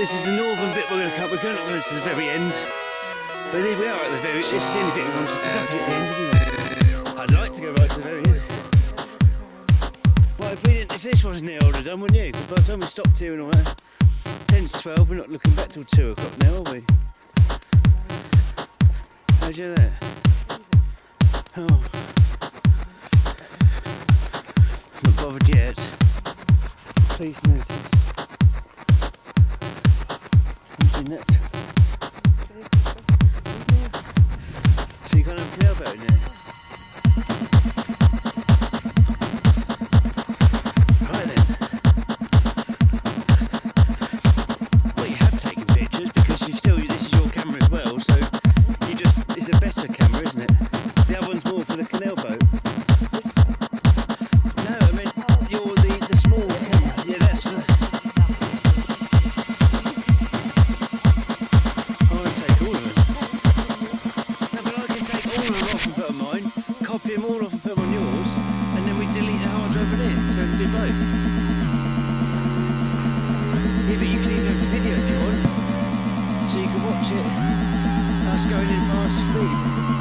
This is the northern bit we're going to come. We're going to go to the very end. But here we are at the very. This is the only bit we want to go at the end. Anyway. I'd like to go right to the very end. Well, if this wasn't here, I would have done, wouldn't you? But by the time we stopped here and all that, 10 to 12, we're not looking back till 2 o'clock now, are we? How'd you do that? Oh. Not bothered yet. Please notice. Nuts. So you can't have a canal boat in there? Right then. Well, you have taken pictures because this is your camera as well, so it's a better camera, isn't it? The other one's more for the canal boat. No, I mean, you're the small camera. Yeah, that's for copy them all off and put them on yours, and then we delete the hard drive in it, so we can do both. Yeah, but you can even have the video if you want, so you can watch it, us going in fast speed.